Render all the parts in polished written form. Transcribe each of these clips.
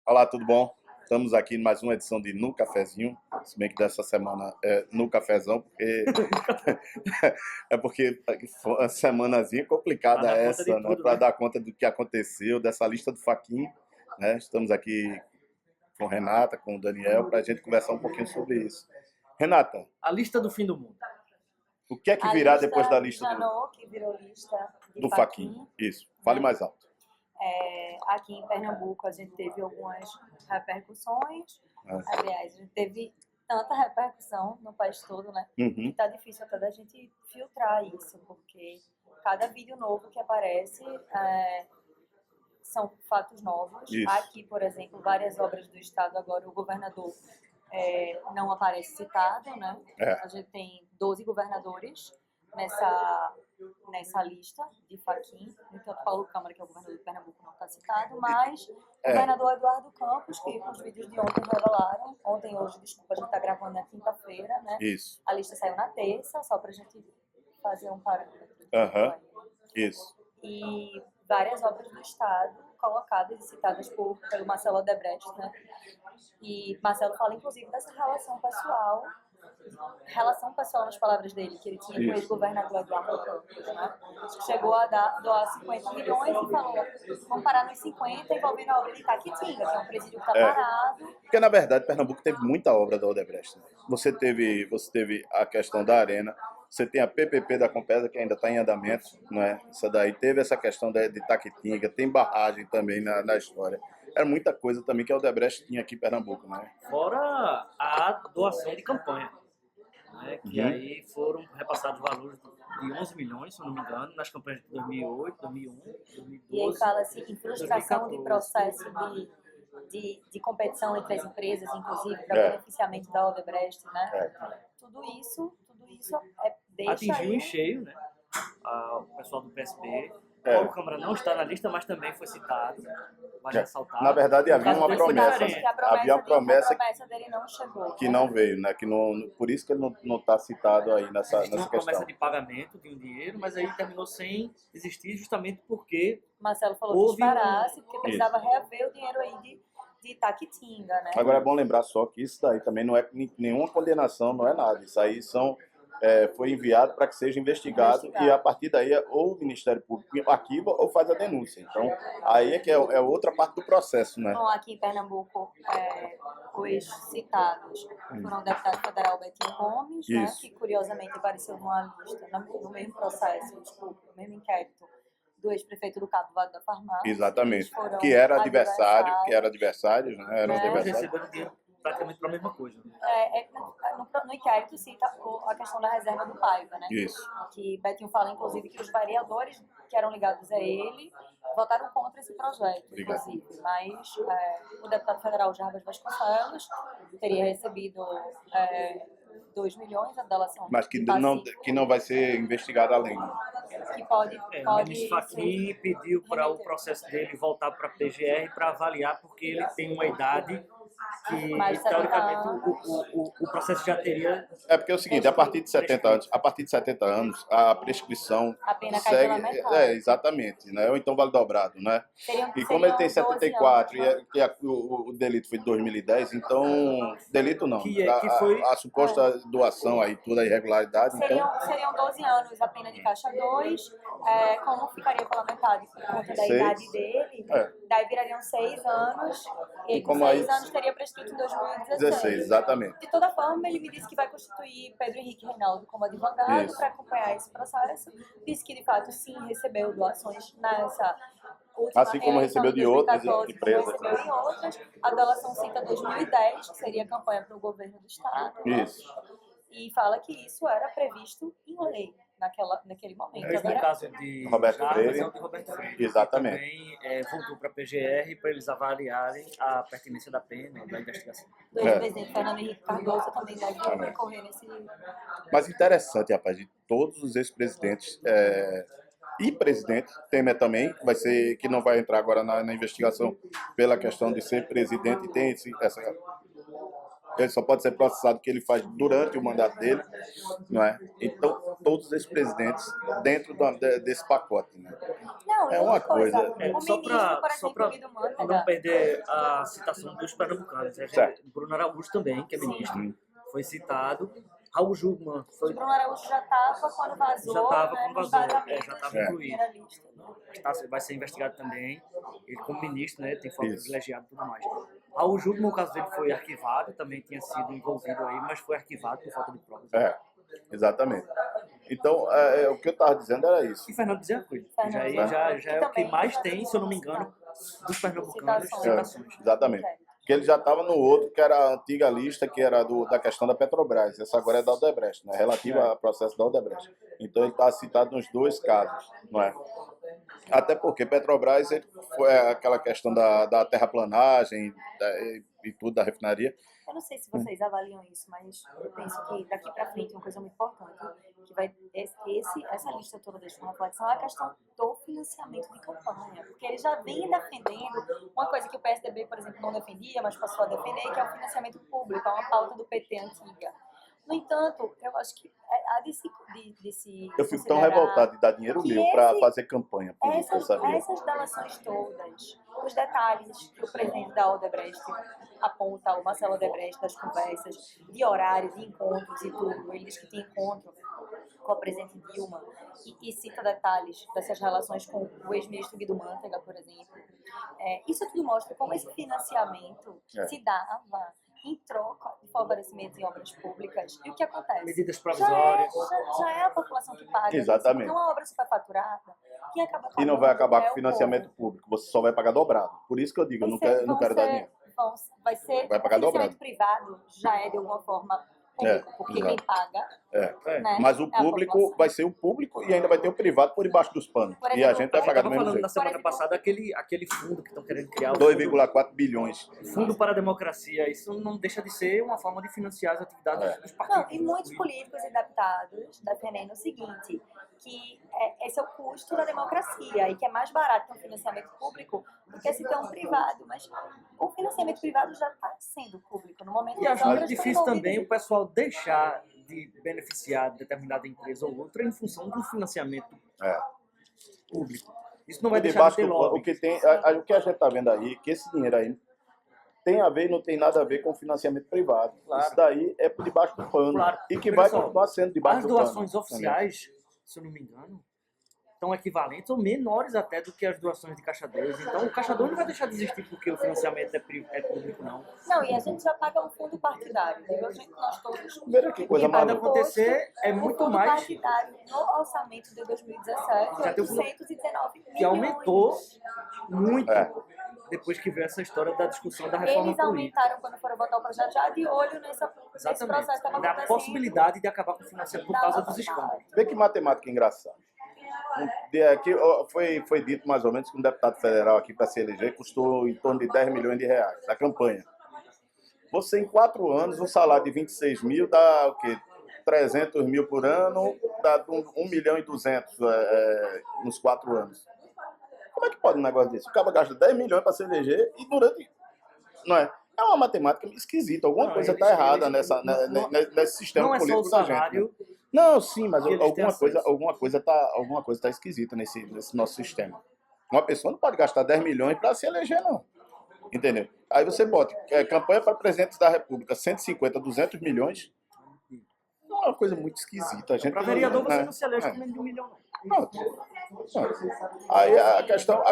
Olá, tudo bom? Estamos aqui em mais uma edição de No Cafezinho, se bem que dessa semana é No Cafezão, porque é porque foi uma semanazinha Pra complicada dar conta de essa, né? tudo, Para né? dar conta do que aconteceu, dessa lista do Faquin, né? Estamos aqui com Renata, com o Daniel, para a gente conversar um pouquinho sobre isso. Renata, A lista do fim do mundo. o que é que A virá depois da lista de lista do, Janot, que virou lista de do Faquin? Fachin, Isso, fale né? mais alto. Aqui em Pernambuco a gente teve algumas repercussões. É. Aliás, a gente teve tanta repercussão no país todo, né? Que Uhum. tá difícil até da gente filtrar isso, porque cada vídeo novo que aparece são fatos novos. Isso. Aqui, por exemplo, várias obras do Estado, agora o governador não aparece citado, né? É. A gente tem 12 governadores nessa lista de Fachin. Então, Paulo Câmara, que é o governador de Pernambuco, não está citado, mas o governador Eduardo Campos, que os vídeos de ontem revelaram, hoje, desculpa, a gente está gravando na quinta-feira, né? Isso. A lista saiu na terça, só para a gente fazer um parâmetro. Aham. Isso. E várias obras do Estado colocadas e citadas pelo Marcelo Odebrecht, né? E Marcelo fala, inclusive, dessa relação pessoal nas palavras dele, que ele tinha com o ex-governador Eduardo Campos, né? Chegou a doar 50 milhões e falou, vamos parar nos 50 envolvendo a obra de Itaquitinga, que é um presídio que está parado. Porque, na verdade, Pernambuco teve muita obra da Odebrecht. Né? Você teve a questão da Arena, você tem a PPP da Compesa, que ainda está em andamento, né? Isso daí teve essa questão de Itaquitinga, tem barragem também na história. Era muita coisa também que a Odebrecht tinha aqui em Pernambuco, né? Fora a doação de campanha, né? Que Uhum. aí foram repassados valores de 11 milhões, se eu não me engano, nas campanhas de 2008, 2001, 2012. E aí fala-se em frustração 2014. de processo de competição entre as empresas, inclusive, para beneficiamento da Odebrecht, né? Tudo isso deixa Atingiu aí em cheio, né? O pessoal do PSB. Paulo Câmara não está na lista, mas também foi citado. Vale ressaltar. Na verdade, No havia caso uma dele foi promessa. diferente. que Havia uma promessa a promessa dele não chegou. que não veio, né? Que não, por isso que ele não está citado aí nessa Existia uma questão. promessa de pagamento de um dinheiro, mas aí terminou sem existir justamente porque Marcelo falou que houve esperasse, porque precisava reaver o dinheiro aí de Itaquitinga, né? Agora é bom lembrar só que isso daí também não é nenhuma condenação, não é nada. Isso aí foi enviado para que seja investigado e a partir daí ou o Ministério Público arquiva ou faz a denúncia. Então aí é que é outra parte do processo, né? Bom, aqui em Pernambuco, os citados foram o deputado federal Betinho Gomes, né, que curiosamente apareceu numa lista, no mesmo processo, no mesmo inquérito, do ex-prefeito do Cabo Vado da Farmácia. Exatamente. Que era adversários, né? Eram todos adversários. receberam dinheiro praticamente para a mesma coisa. No inquérito cita a questão da reserva do Paiva, né? Isso. Que Betinho fala, inclusive, que os vereadores que eram ligados a ele votaram contra esse projeto, inclusive. Mas o deputado federal Jarbas Vasconcelos teria recebido 2 milhões, a delação Mas que não vai ser investigado além. que pode O ministro Fachin pediu para o processo dele voltar para a PGR para avaliar, porque ele tem uma idade que, Mais de 70 teoricamente, o processo já teria... É porque é o seguinte, a partir de 70 anos, a prescrição a pena cai pela metade. Exatamente, né? Ou então vale dobrado, né? E como ele tem 74 o delito foi de 2010, então delito não. A suposta doação aí, toda a irregularidade, seriam 12 anos a pena de caixa 2, como ficaria pela metade por conta da idade dele, daí virariam 6 anos, e com 6 anos teria prescrito em 2016. 16, exatamente. De toda forma, ele me disse que vai constituir Pedro Henrique Reinaldo como advogado para acompanhar esse processo. Disse que, de fato, sim, recebeu doações nessa última assim como recebeu de outras empresas. Recebeu em outras. A delação cita 2010, que seria a campanha para o governo do Estado. Isso. E fala que isso era previsto em lei naquele momento. Esse no caso de Roberto Freire. é o de Roberto Freire. Exatamente. Também voltou para a PGR para eles avaliarem a pertinência da pena, da investigação. O ex-presidente Fernando Henrique Cardoso também deve recorrer nesse... Mas interessante, rapaz, de todos os ex-presidentes e presidente, Temer também, que não vai entrar agora na investigação pela questão de ser presidente, e tem Ele só pode ser processado o que ele faz durante o mandato dele, não é? Então, todos esses presidentes dentro desse pacote, né? Não, É e uma outra coisa, coisa- o Só ministro, por só exemplo, pra Guido não Mantega, perder a citação dos pernambucanos. Certo. Bruno Araújo também, que é Sim. ministro, foi citado. Raul Jugman foi, o Bruno Araújo já estava quando vazou, já estava né, quando nos vazou, vazamentos já estava da incluído. primeira lista, né? Vai ser investigado também. Ele, como ministro, né, tem foco Isso. privilegiado e tudo mais. Raul Jugman, o caso dele foi arquivado, também tinha sido envolvido aí, mas foi arquivado por falta de provas. Exatamente. Então, o que eu estava dizendo era isso. E Fernando Bezerra Coelho, que já, Fernando já Bezerra. é o que Também mais já tem, tem se eu não me engano, dos pernambucanos, Citações. citações. Exatamente. Porque ele já estava no outro, que era a antiga lista, que era da questão da Petrobras. Essa agora é da Odebrecht, né? Relativa ao processo da Odebrecht. Então, ele está citado nos dois casos, não é? Até porque Petrobras foi aquela questão da terraplanagem e tudo, da refinaria. Eu não sei se vocês avaliam isso, mas eu penso que daqui para frente uma coisa muito importante, que vai essa lista toda dessa reflexão é a questão do financiamento de campanha, porque ele já vem defendendo uma coisa que o PSDB, por exemplo, não defendia, mas passou a defender, que é o financiamento público, é uma pauta do PT antiga. No entanto, eu acho que há de se Eu fico tão considerar revoltado de dar dinheiro que meu para esse- fazer campanha política, sabia? essas delações todas, os detalhes que o presidente da Odebrecht aponta, o Marcelo Odebrecht, das conversas, de horário, de encontros e tudo, ele diz que tem encontro com a presidente Dilma e cita detalhes dessas relações com o ex-ministro Guido Mantega, por exemplo. Isso tudo mostra como esse financiamento se dava em troca de favorecimento em obras públicas. E o que acontece? Medidas provisórias. Já é a população que paga. Exatamente. Então, a obra superfaturada, quem acaba E não vai pagando acabar é com o o financiamento povo. público. Você só vai pagar dobrado. Por isso que eu digo, eu não quero dar dinheiro. Vai ser Vai pagar o financiamento dobrado. privado já é de alguma forma público, porque exato. quem paga, né, Mas o é a público população. vai ser o público e ainda vai ter o privado por debaixo dos panos. Por E a exemplo, gente vai Eu pagar do estava mesmo falando na jeito. semana passada aquele fundo que estão querendo criar, o 2,4 bilhões. Fundo para a Democracia. Isso não deixa de ser uma forma de financiar as atividades dos partidos. Não, e muitos políticos e deputados defendendo o seguinte, que esse é o custo da democracia e que é mais barato ter um financiamento público do que se ter um privado. Mas o financiamento privado já está sendo público no momento E que as acho muito obras estão difícil também o envolvidas. pessoal deixar de beneficiar de determinada empresa ou outra em função do financiamento público. Isso não vai E deixar debaixo de ter do lobby. o que a gente está vendo aí, que esse dinheiro aí tem a ver e não tem nada a ver com financiamento privado. Claro. Isso daí é por debaixo do pano. Claro. E que Olha vai só, continuar sendo debaixo As do pano. doações oficiais, se eu não me engano, estão equivalentes ou menores até do que as doações de Caixa 2. Então, o Caixa 2 não vai deixar de existir porque o financiamento é público, não. Não, e a gente já paga um fundo partidário. Digo, nós todos. Veja que coisa E pode maluca. acontecer é O muito fundo mais partidário no orçamento de 2017 Já é tem o fundo 819 milhões. que aumentou muito É. depois que veio essa história da discussão da reforma Eles política. aumentaram quando foram votar o projeto, já de olho nesse Exatamente. processo que estava Da acontecendo. possibilidade de acabar com o financiamento por causa dos escândalos. Vê que matemática engraçada. Aqui foi dito mais ou menos que um deputado federal aqui para se eleger custou em torno de 10 milhões de reais, a campanha. Você em 4 anos, um salário de 26 mil dá o quê? 300 mil por ano, dá 1 milhão e 200 nos 4 anos. Como é que pode um negócio desse? O cara gasta 10 milhões para se eleger e durante... Não é? É uma matemática esquisita. Alguma coisa está errada nesse sistema Não é só o político da gente. Né? salário. Não, sim, mas que eles têm alguma coisa tá esquisita nesse nosso sistema. Uma pessoa não pode gastar 10 milhões para se eleger, não. Entendeu? Aí você bota campanha para presidente da República, 150, 200 milhões. É uma coisa muito esquisita. Para vereador você não se elege com menos de 1 milhão, não. Pronto. Aí a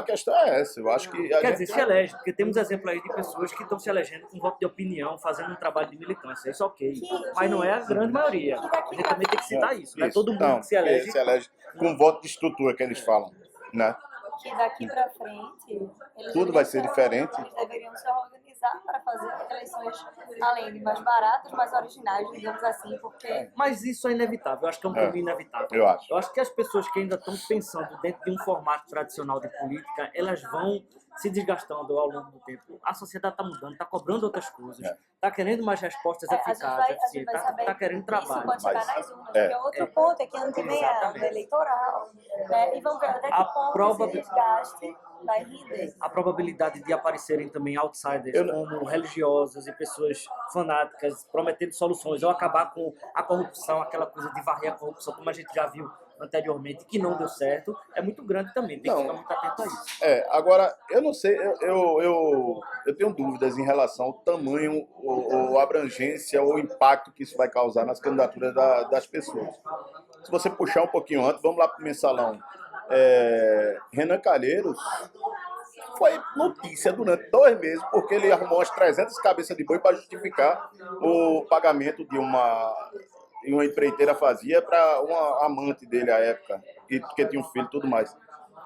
questão é essa. Eu acho que Quer dizer, se elege, porque temos exemplo aí de pessoas que estão se elegendo com voto de opinião, fazendo um trabalho de militância. Isso ok. Mas não é a grande maioria. A gente também tem que citar isso. Não é todo mundo que se elege. Se elege com voto de estrutura que eles falam, né? Que daqui para frente eles Tudo vai ser diferente. Eles deveriam se organizar para fazer eleições além de mais baratas, mais originais, digamos assim, porque Mas isso é inevitável. Eu acho que é um caminho inevitável. Eu acho. Eu acho que as pessoas que ainda estão pensando dentro de um formato tradicional de política, elas vão se desgastando ao longo do tempo. A sociedade está mudando, está cobrando outras coisas, está querendo mais respostas a gente eficazes, vai eficientes, saber está querendo isso trabalho. quando chegar Mas- nas urnas, porque outro ponto é que ano que vem é ano Exatamente. eleitoral. né? E vamos ver até A que ponto prova- esse desgaste vai render. A probabilidade de aparecerem também outsiders, como religiosos e pessoas fanáticas, prometendo soluções, ou acabar com a corrupção, aquela coisa de varrer a corrupção, como a gente já viu anteriormente, que não deu certo, é muito grande também. Tem que ficar muito atento a isso. Agora, eu não sei, eu tenho dúvidas em relação ao tamanho, ou abrangência, ou impacto que isso vai causar nas candidaturas das pessoas. Se você puxar um pouquinho antes, vamos lá para o mensalão. Renan Calheiros foi notícia durante 2 meses, porque ele arrumou umas 300 cabeças de boi para justificar o pagamento de uma empreiteira fazia para uma amante dele à época, que tinha um filho e tudo mais.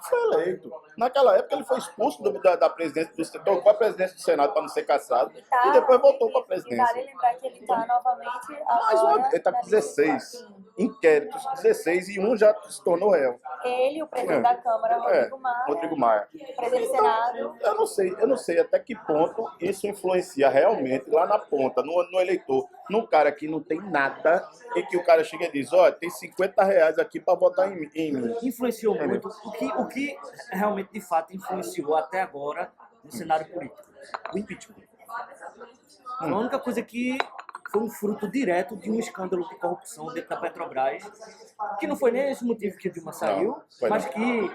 Foi eleito. Naquela época ele foi expulso da presidência do Senado, tocou a presidência do Senado para não ser caçado, e depois voltou para a presidência. Vale lembrar que ele está novamente Mais agora... ele está com 16 inquéritos, 16, e um já se tornou réu. Ele, o presidente da Câmara, Rodrigo Maia. presidente do Senado. Eu não sei até que ponto isso influencia realmente lá na ponta, no eleitor, num cara que não tem nada, e que o cara chega e diz, olha, tem R$50 aqui para votar em mim. Influenciou muito. O que realmente, de fato, influenciou até agora no cenário político? O impeachment. A única coisa que foi um fruto direto de um escândalo de corrupção dentro da Petrobras, que não foi nem esse motivo que a Dilma saiu, mas que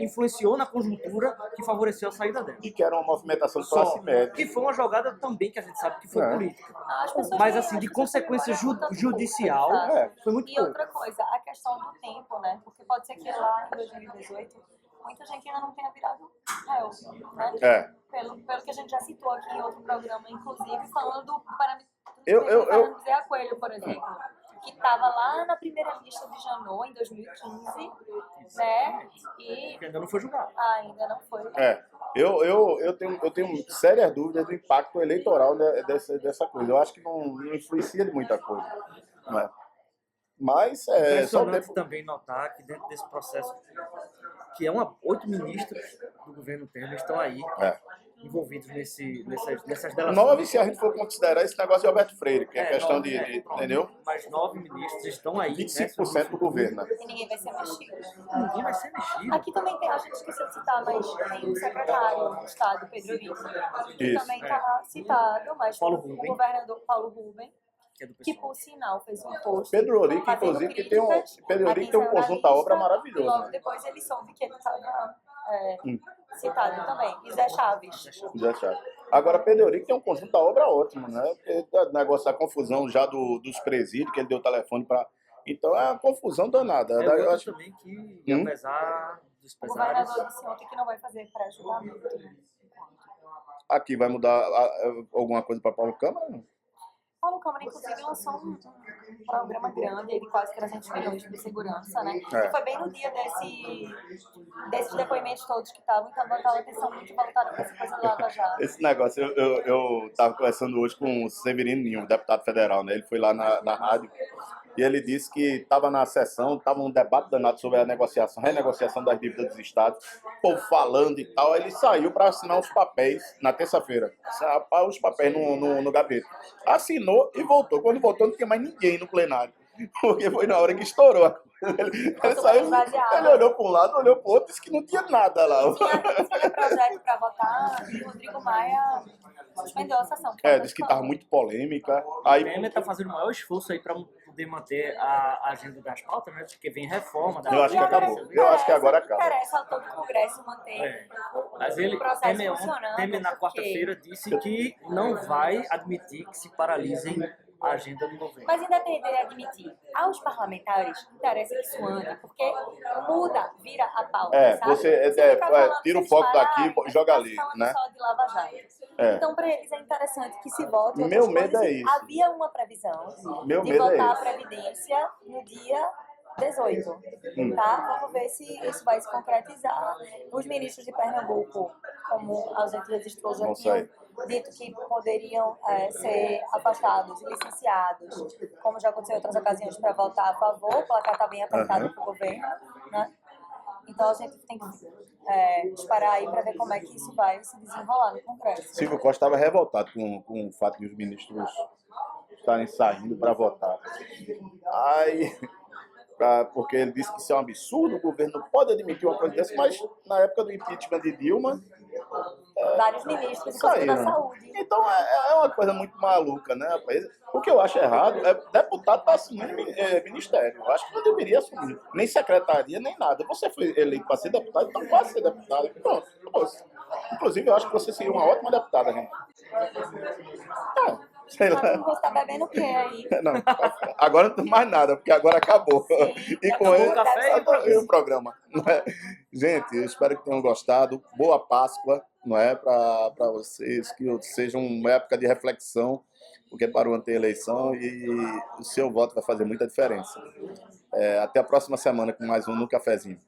influenciou na conjuntura que favoreceu a saída dela. E que era uma movimentação de classe média. Que foi uma jogada também que a gente sabe que foi política. As pessoas Mas, têm- assim, de as pessoas consequência têm agora judicial, tanta coisa. foi muito E pouco. outra coisa, a questão do tempo, né? Porque pode ser que lá em 2018, muita gente ainda não tenha virado réu, né? Pelo que a gente já citou aqui em outro programa, inclusive, falando do parâmetro do Zé Coelho, por exemplo, que estava lá na primeira lista de Janot em 2015, né? E Que ainda não foi julgado. ainda não foi. Eu tenho sérias dúvidas do impacto eleitoral dessa coisa. Eu acho que não influencia de muita coisa. Não é? Mas só o Impressionante tempo. também notar que dentro desse processo, que 8 ministros do governo Temer estão aí envolvidos nessas delações. 9, se a gente for considerar esse negócio de Alberto Freire, que é questão 9, entendeu? Mas 9 ministros estão aí. 25% do governo. E ninguém vai ser mexido. Ninguém vai ser mexido. Aqui também tem, a gente esqueceu de citar, mas tem o secretário de Estado, Pedro Rico, que Isso. também está citado, mas Paulo o Rubem. governador Paulo Rubem, Que é do que pessoal. por sinal fez um post. Pedro Oric, fazendo inclusive, que tem um críticas conjunto da obra e maravilhoso. logo Né? depois ele soube que ele estava citado também. E Zé Chaves. Já sabe. Agora, Pedro Oric tem um conjunto da obra ótimo, né? Porque o negócio da confusão já dos presídios, que ele deu o telefone para. Então é uma confusão danada. É Eu outro acho. também que, apesar dos O pesares, governador disse ontem que não vai fazer pré-julgamento. Aqui vai mudar alguma coisa para Paulo Câmara? Não? Paulo Câmara, inclusive, lançou um programa grande de quase 300 milhões de segurança, né? E foi bem no dia desses depoimentos todos que estavam, então estava atenção muito voltada para essa coisa do Lava Jato. Esse negócio, eu estava conversando hoje com o Severino Ninho, deputado federal, né? Ele foi lá na rádio e ele disse que estava na sessão, estava um debate danado sobre a renegociação das dívidas dos estados, o povo falando e tal. Ele saiu para assinar os papéis na terça-feira, os papéis no gabinete. Assinou e voltou. Quando voltou, não tinha mais ninguém no plenário, porque foi na hora que estourou. Ele saiu, ele olhou para um lado, olhou para o outro, disse que não tinha nada lá. Tinha projeto para votar e o Rodrigo Maia suspendeu a sessão. Disse que estava muito polêmica. Aí, o Temer está fazendo o maior esforço aí para poder manter a agenda das pautas, né? Porque vem reforma. Eu acho que acabou. Eu acho que agora acaba. Interessa a todo o Congresso manter Mas o processo Temer funcionando. na quarta-feira disse que não vai admitir que se paralisem a agenda do governo. Mas independente de admitir, aos parlamentares interessa que isso ande, porque muda, vira a pauta, sabe? Você fica falando tira o que foco eles daqui param, e joga eles ali, falando né? só de Lava Jato. Então, para eles é interessante que se vote. Meu outras medo coisas. é isso. Havia uma previsão Meu de medo é votar a esse. Previdência no dia 18, tá? Vamos ver se isso vai se concretizar. Os ministros de Pernambuco, como ausentes registrou, já Não tinham sei. dito que poderiam ser afastados e licenciados, como já aconteceu em outras ocasiões, para votar a favor. O placar está bem apertado para o governo, né? Então a gente tem que esperar aí para ver como é que isso vai se desenrolar no Congresso. Silvio Costa estava revoltado com o fato de os ministros estarem saindo para votar. Aí porque ele disse que isso é um absurdo, o governo não pode admitir uma coisa dessa, mas na época do impeachment de Dilma, Vários ministros, inclusive da saíram. saúde. Então é uma coisa muito maluca, né, rapaz? O que eu acho errado é deputado estar assumindo ministério. Eu acho que não deveria assumir, nem secretaria, nem nada. Você foi eleito para ser deputado, então pode ser deputado. Pronto. Inclusive, eu acho que você seria uma ótima deputada, né? Sei Mas lá. não vou estar bebendo o quê aí? Não, agora não tem mais nada, porque agora acabou. E com acabou ele, o café e o programa. Não é? Gente, eu espero que tenham gostado. Boa Páscoa, não é? Para vocês, que seja uma época de reflexão, porque para o ano tem eleição e o seu voto vai fazer muita diferença. Até a próxima semana com mais um No Cafezinho.